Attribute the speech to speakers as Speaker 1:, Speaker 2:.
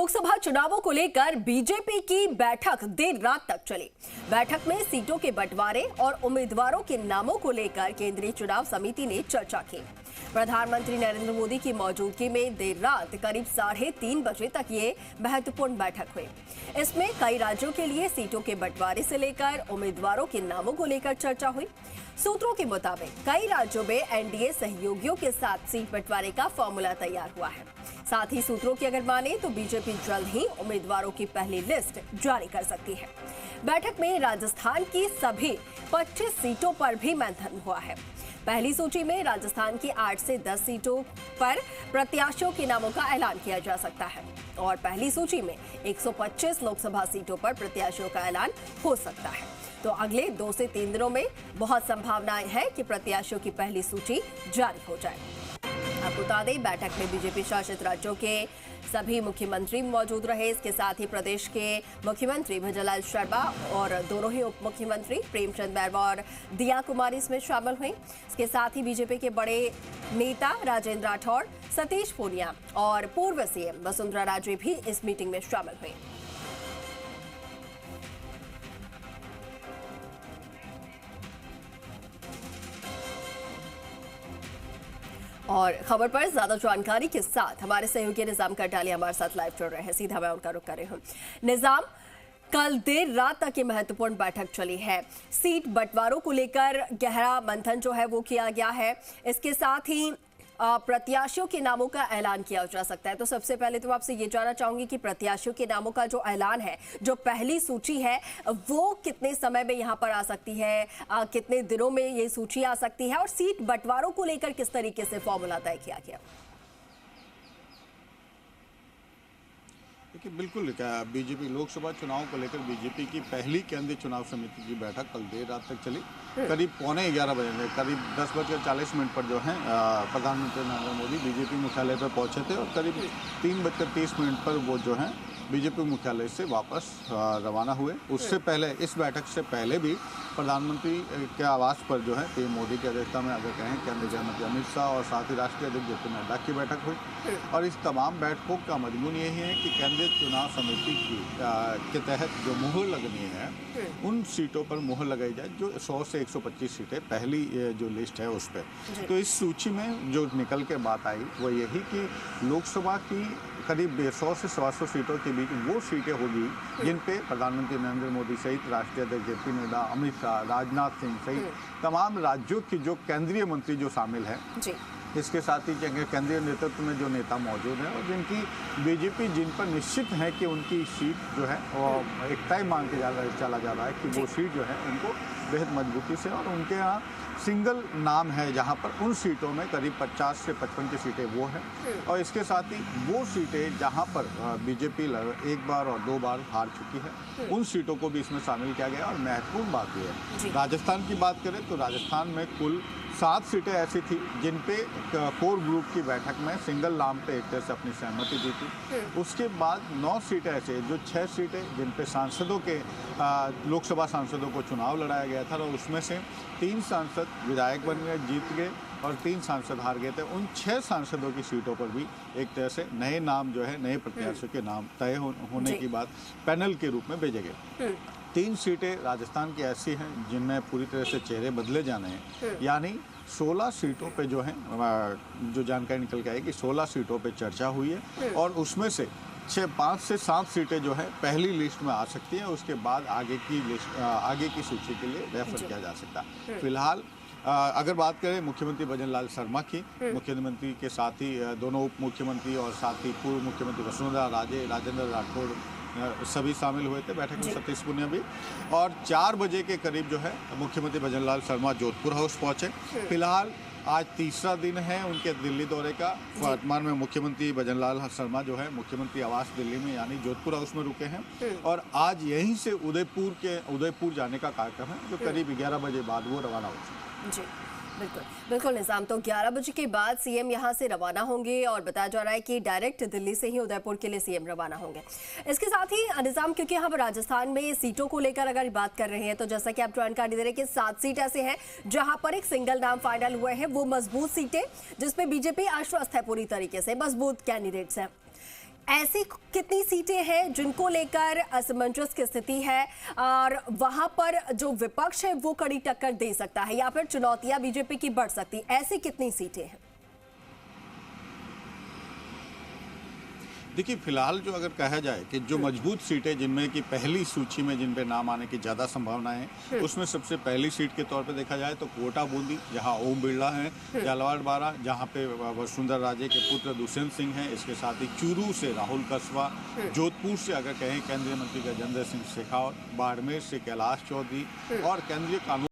Speaker 1: लोकसभा चुनावों को लेकर बीजेपी की बैठक देर रात तक चली। बैठक में सीटों के बंटवारे और उम्मीदवारों के नामों को लेकर केंद्रीय चुनाव समिति ने चर्चा की। प्रधानमंत्री नरेंद्र मोदी की मौजूदगी में देर रात करीब 3:30 बजे तक ये महत्वपूर्ण बैठक हुई। इसमें कई राज्यों के लिए सीटों के बंटवारे से लेकर उम्मीदवारों के नामों को लेकर चर्चा हुई। सूत्रों के मुताबिक कई राज्यों में एनडीए सहयोगियों के साथ सीट बंटवारे का फॉर्मूला तैयार हुआ है। साथ ही सूत्रों की अगर माने तो बीजेपी जल्द ही उम्मीदवारों की पहली लिस्ट जारी कर सकती है। बैठक में राजस्थान की सभी 25 सीटों पर भी मंथन हुआ है। पहली सूची में राजस्थान की 8 से 10 सीटों पर प्रत्याशियों के नामों का ऐलान किया जा सकता है और पहली सूची में 125 लोकसभा सीटों पर प्रत्याशियों का ऐलान हो सकता है। तो अगले 2 से 3 दिनों में बहुत संभावनाएं हैं कि प्रत्याशियों की पहली सूची जारी हो जाए। आपको बता दें, बैठक में बीजेपी शासित राज्यों के सभी मुख्यमंत्री मौजूद रहे। इसके साथ ही प्रदेश के मुख्यमंत्री भजनलाल शर्मा और दोनों ही उप मुख्यमंत्री प्रेमचंद बैरवा और दिया कुमारी इसमें शामिल हुई। इसके साथ ही बीजेपी के बड़े नेता राजेंद्र राठौड़, सतीश पूनिया और पूर्व सीएम वसुंधरा राजे भी इस मीटिंग में शामिल हुई। और खबर पर ज्यादा जानकारी के साथ हमारे सहयोगी निजाम कटालिया हमारे साथ लाइव जुड़ रहे हैं। सीधा मैं उनका रुख कर रही हूं। निजाम, कल देर रात तक ये महत्वपूर्ण बैठक चली है। सीट बंटवारों को लेकर गहरा मंथन जो है वो किया गया है। इसके साथ ही प्रत्याशियों के नामों का ऐलान किया जा सकता है। तो सबसे पहले तो आपसे ये जानना चाहूंगी कि प्रत्याशियों के नामों का जो ऐलान है, जो पहली सूची है, वो कितने समय में यहाँ पर आ सकती है, कितने दिनों में ये सूची आ सकती है और सीट बंटवारों को लेकर किस तरीके से फॉर्मूला तय किया गया?
Speaker 2: देखिए, बिल्कुल बीजेपी लोकसभा चुनाव को लेकर बीजेपी की पहली केंद्रीय चुनाव समिति की बैठक कल देर रात तक चली। करीब 11:15 बजे, करीब 10:40 पर जो है प्रधानमंत्री नरेंद्र मोदी बीजेपी मुख्यालय पर पहुंचे थे और करीब 3:30 पर वो जो है बीजेपी मुख्यालय से वापस रवाना हुए। उससे पहले, इस बैठक से पहले भी प्रधानमंत्री के आवास पर जो है पीएम मोदी की अध्यक्षता में अगर कहें केंद्रीय गृह मंत्री अमित शाह और साथ ही राष्ट्रीय अध्यक्ष जेपी नड्डा की बैठक हुई। और इस तमाम बैठकों का मजमून यही है कि केंद्रीय चुनाव समिति के तहत जो मुहर लगनी है उन सीटों पर मुहर लगाई जाए, जो 100 से 125 सीटें पहली जो लिस्ट है उस पर। तो इस सूची में जो निकल के बात आई वो यही कि लोकसभा की करीब 100 से 125 सीटों के बीच वो सीटें होगी जिन पे प्रधानमंत्री नरेंद्र मोदी सहित राष्ट्रीय अध्यक्ष जेपी नड्डा, अमित शाह, राजनाथ सिंह सहित तमाम राज्यों की जो केंद्रीय मंत्री जो शामिल हैं, इसके साथ ही केंद्रीय नेतृत्व में जो नेता मौजूद हैं और जिनकी बीजेपी जिन पर निश्चित है कि उनकी सीट जो है वो एक तय मान के चला जा रहा है कि वो सीट जो है उनको बेहद मजबूती से, और उनके यहाँ सिंगल नाम है जहां पर उन सीटों में करीब 50 से 55 की सीटें वो हैं। और इसके साथ ही वो सीटें जहां पर बीजेपी एक बार और 2 बार हार चुकी है, उन सीटों को भी इसमें शामिल किया गया। और महत्वपूर्ण बात यह है, राजस्थान की बात करें तो राजस्थान में कुल 7 सीटें ऐसी थी जिन पे कोर ग्रुप की बैठक में सिंगल नाम पे एक तरह से अपनी सहमति दी थी। उसके बाद 9 सीटें ऐसे, जो 6 सीटें जिन पे सांसदों के लोकसभा सांसदों को चुनाव लड़ाया गया था और उसमें से 3 सांसद विधायक बन गए, जीत गए और 3 सांसद हार गए थे। उन 6 सांसदों की सीटों पर भी एक तरह से नए नाम जो है, नए प्रत्याशियों के नाम तय होने की बात पैनल के रूप में भेजे गए। 3 सीटें राजस्थान की ऐसी हैं जिनमें पूरी तरह से चेहरे बदले जाने हैं, यानी 16 सीटों पे जो है जो जानकारी निकल के आई कि 16 सीटों पे चर्चा हुई है और उसमें से 5 से 7 सीटें जो है पहली लिस्ट में आ सकती हैं। उसके बाद आगे की सूची के लिए रेफर किया जा सकता है। फिलहाल अगर बात करें मुख्यमंत्री भजनलाल शर्मा की, मुख्यमंत्री के साथ ही दोनों उप मुख्यमंत्री और साथ ही पूर्व मुख्यमंत्री वसुंधरा राजे, राजेंद्र राठौड़ सभी शामिल हुए थे बैठक में, सतीश पूनिया भी। और 4 बजे के करीब जो है मुख्यमंत्री भजनलाल शर्मा जोधपुर हाउस पहुंचे। फिलहाल आज तीसरा दिन है उनके दिल्ली दौरे का। वर्तमान में मुख्यमंत्री भजनलाल शर्मा जो है मुख्यमंत्री आवास दिल्ली में यानी जोधपुर हाउस में रुके हैं और आज यहीं से उदयपुर जाने का कार्यक्रम है, जो करीब 11 बजे बाद वो रवाना हो
Speaker 1: जी। बिल्कुल बिल्कुल निजाम, तो 11 बजे के बाद सीएम यहां से रवाना होंगे और बताया जा रहा है कि डायरेक्ट दिल्ली से ही उदयपुर के लिए सीएम रवाना होंगे। इसके साथ ही निजाम, क्योंकि हम राजस्थान में सीटों को लेकर अगर बात कर रहे हैं तो जैसा कि आप जानकारी दे रहे हैं कि 7 सीट ऐसे हैं जहां पर एक सिंगल नाम फाइनल हुए हैं, वो मजबूत सीटें जिसमें बीजेपी आश्वस्त है, पूरी तरीके से मजबूत कैंडिडेट्स हैं। ऐसी कितनी सीटें हैं जिनको लेकर असमंजस की स्थिति है और वहां पर जो विपक्ष है वो कड़ी टक्कर दे सकता है या फिर चुनौतियां बीजेपी की बढ़ सकती, ऐसी कितनी सीटें हैं?
Speaker 2: देखिए, फिलहाल जो अगर कहा जाए कि जो मजबूत सीटें जिनमें कि पहली सूची में जिन पे नाम आने की ज़्यादा संभावनाएं हैं, उसमें सबसे पहली सीट के तौर पे देखा जाए तो कोटा बूंदी, जहां ओम बिरला हैं, झालावाड़ बारा जहां पे वसुंधरा राजे के पुत्र दुष्यंत सिंह हैं, इसके साथ ही चूरू से राहुल कसवा, जोधपुर से अगर कहें केंद्रीय मंत्री गजेंद्र सिंह शेखावत, बाड़मेर से कैलाश चौधरी और केंद्रीय कानून